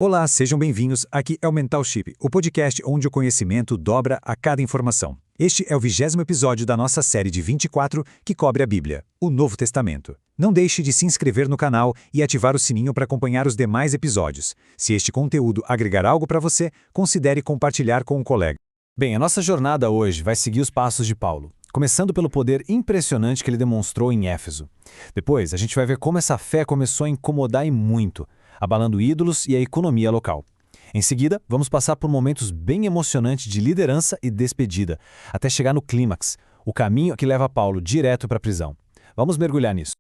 Olá, sejam bem-vindos. Aqui é o Mentalship, o podcast onde o conhecimento dobra a cada informação. Este é o 20º episódio da nossa série de 24 que cobre a Bíblia, o Novo Testamento. Não deixe de se inscrever no canal e ativar o sininho para acompanhar os demais episódios. Se este conteúdo agregar algo para você, considere compartilhar com um colega. Bem, a nossa jornada hoje vai seguir os passos de Paulo, começando pelo poder impressionante que ele demonstrou em Éfeso. Depois, a gente vai ver como essa fé começou a incomodar e muito, abalando ídolos e a economia local. Em seguida, vamos passar por momentos bem emocionantes de liderança e despedida, até chegar no clímax, o caminho que leva Paulo direto para a prisão. Vamos mergulhar nisso.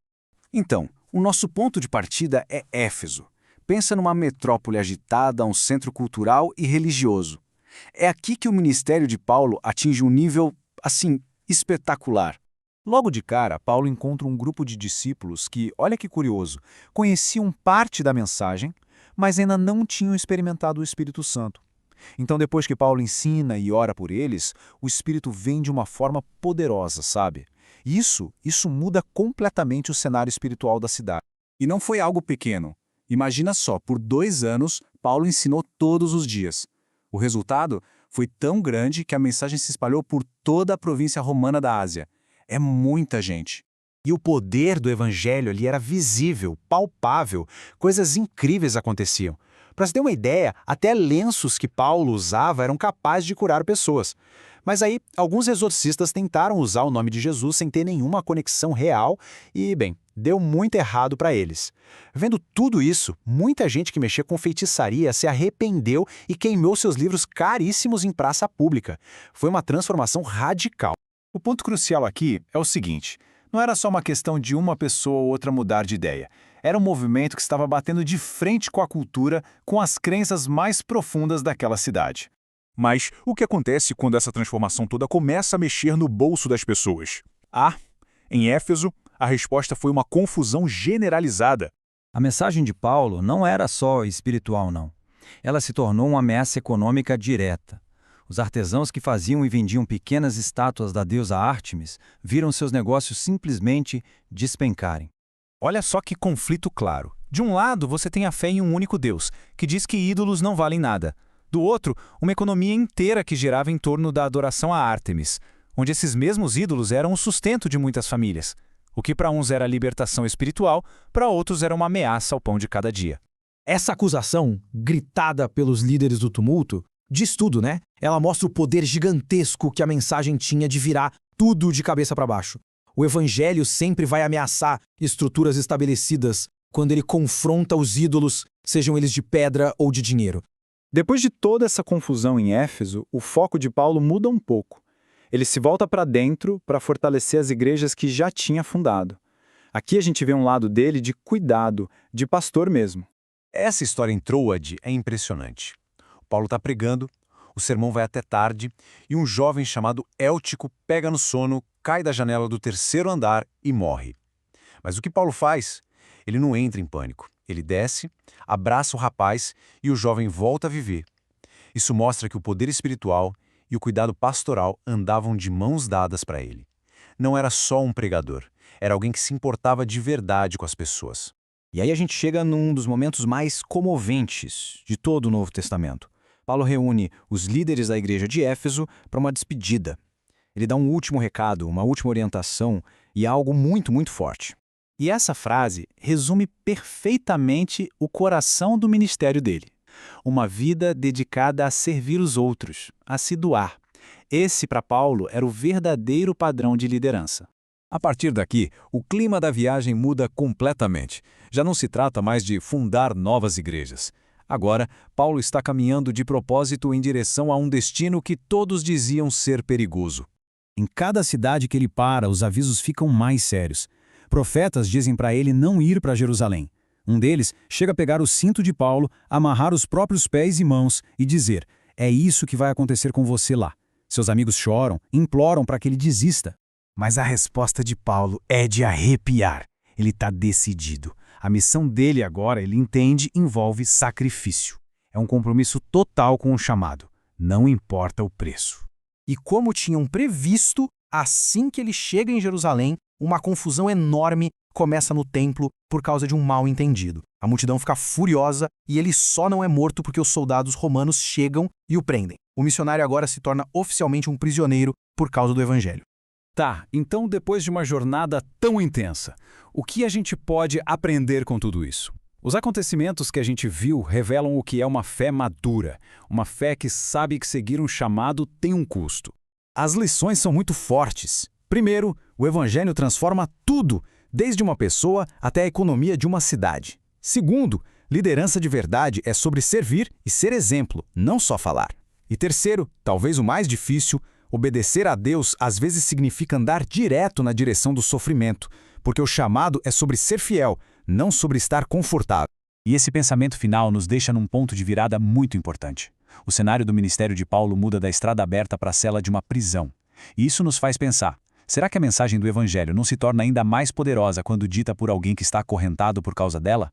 Então, o nosso ponto de partida é Éfeso. Pensa numa metrópole agitada, um centro cultural e religioso. É aqui que o ministério de Paulo atinge um nível, espetacular. Logo de cara, Paulo encontra um grupo de discípulos que, olha que curioso, conheciam parte da mensagem, mas ainda não tinham experimentado o Espírito Santo. Então, depois que Paulo ensina e ora por eles, o Espírito vem de uma forma poderosa, sabe? Isso muda completamente o cenário espiritual da cidade. E não foi algo pequeno. Imagina só, por 2 anos, Paulo ensinou todos os dias. O resultado foi tão grande que a mensagem se espalhou por toda a província romana da Ásia. É muita gente. E o poder do evangelho ali era visível, palpável, coisas incríveis aconteciam. Para se ter uma ideia, até lenços que Paulo usava eram capazes de curar pessoas. Mas aí, alguns exorcistas tentaram usar o nome de Jesus sem ter nenhuma conexão real e, bem, deu muito errado para eles. Vendo tudo isso, muita gente que mexia com feitiçaria se arrependeu e queimou seus livros caríssimos em praça pública. Foi uma transformação radical. O ponto crucial aqui é o seguinte: não era só uma questão de uma pessoa ou outra mudar de ideia. Era um movimento que estava batendo de frente com a cultura, com as crenças mais profundas daquela cidade. Mas o que acontece quando essa transformação toda começa a mexer no bolso das pessoas? Em Éfeso, a resposta foi uma confusão generalizada. A mensagem de Paulo não era só espiritual, não. Ela se tornou uma ameaça econômica direta. Os artesãos que faziam e vendiam pequenas estátuas da deusa Ártemis viram seus negócios simplesmente despencarem. Olha só que conflito claro. De um lado, você tem a fé em um único Deus, que diz que ídolos não valem nada. Do outro, uma economia inteira que girava em torno da adoração a Ártemis, onde esses mesmos ídolos eram o sustento de muitas famílias. O que para uns era libertação espiritual, para outros era uma ameaça ao pão de cada dia. Essa acusação, gritada pelos líderes do tumulto, diz tudo, né? Ela mostra o poder gigantesco que a mensagem tinha de virar tudo de cabeça para baixo. O evangelho sempre vai ameaçar estruturas estabelecidas quando ele confronta os ídolos, sejam eles de pedra ou de dinheiro. Depois de toda essa confusão em Éfeso, o foco de Paulo muda um pouco. Ele se volta para dentro para fortalecer as igrejas que já tinha fundado. Aqui a gente vê um lado dele de cuidado, de pastor mesmo. Essa história em Troade é impressionante. Paulo está pregando, o sermão vai até tarde e um jovem chamado Éltico pega no sono, cai da janela do 3º andar e morre. Mas o que Paulo faz? Ele não entra em pânico. Ele desce, abraça o rapaz e o jovem volta a viver. Isso mostra que o poder espiritual e o cuidado pastoral andavam de mãos dadas para ele. Não era só um pregador, era alguém que se importava de verdade com as pessoas. E aí a gente chega num dos momentos mais comoventes de todo o Novo Testamento. Paulo reúne os líderes da igreja de Éfeso para uma despedida. Ele dá um último recado, uma última orientação e algo muito, muito forte. E essa frase resume perfeitamente o coração do ministério dele. Uma vida dedicada a servir os outros, a se doar. Esse, para Paulo, era o verdadeiro padrão de liderança. A partir daqui, o clima da viagem muda completamente. Já não se trata mais de fundar novas igrejas. Agora, Paulo está caminhando de propósito em direção a um destino que todos diziam ser perigoso. Em cada cidade que ele para, os avisos ficam mais sérios. Profetas dizem para ele não ir para Jerusalém. Um deles chega a pegar o cinto de Paulo, amarrar os próprios pés e mãos e dizer: é isso que vai acontecer com você lá. Seus amigos choram, imploram para que ele desista. Mas a resposta de Paulo é de arrepiar. Ele está decidido. A missão dele agora, ele entende, envolve sacrifício. É um compromisso total com o chamado. Não importa o preço. E como tinham previsto, assim que ele chega em Jerusalém, uma confusão enorme começa no templo por causa de um mal-entendido. A multidão fica furiosa e ele só não é morto porque os soldados romanos chegam e o prendem. O missionário agora se torna oficialmente um prisioneiro por causa do evangelho. Tá, então depois de uma jornada tão intensa, o que a gente pode aprender com tudo isso? Os acontecimentos que a gente viu revelam o que é uma fé madura, uma fé que sabe que seguir um chamado tem um custo. As lições são muito fortes. Primeiro, o evangelho transforma tudo, desde uma pessoa até a economia de uma cidade. Segundo, liderança de verdade é sobre servir e ser exemplo, não só falar. E terceiro, talvez o mais difícil, obedecer a Deus às vezes significa andar direto na direção do sofrimento, porque o chamado é sobre ser fiel, não sobre estar confortável. E esse pensamento final nos deixa num ponto de virada muito importante. O cenário do ministério de Paulo muda da estrada aberta para a cela de uma prisão. E isso nos faz pensar, será que a mensagem do evangelho não se torna ainda mais poderosa quando dita por alguém que está acorrentado por causa dela?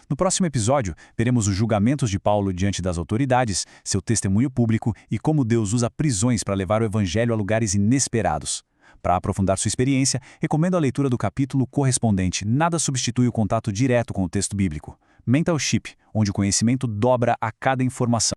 No próximo episódio, veremos os julgamentos de Paulo diante das autoridades, seu testemunho público e como Deus usa prisões para levar o evangelho a lugares inesperados. Para aprofundar sua experiência, recomendo a leitura do capítulo correspondente Nada substitui o contato direto com o texto bíblico. Mental Ship, onde o conhecimento dobra a cada informação.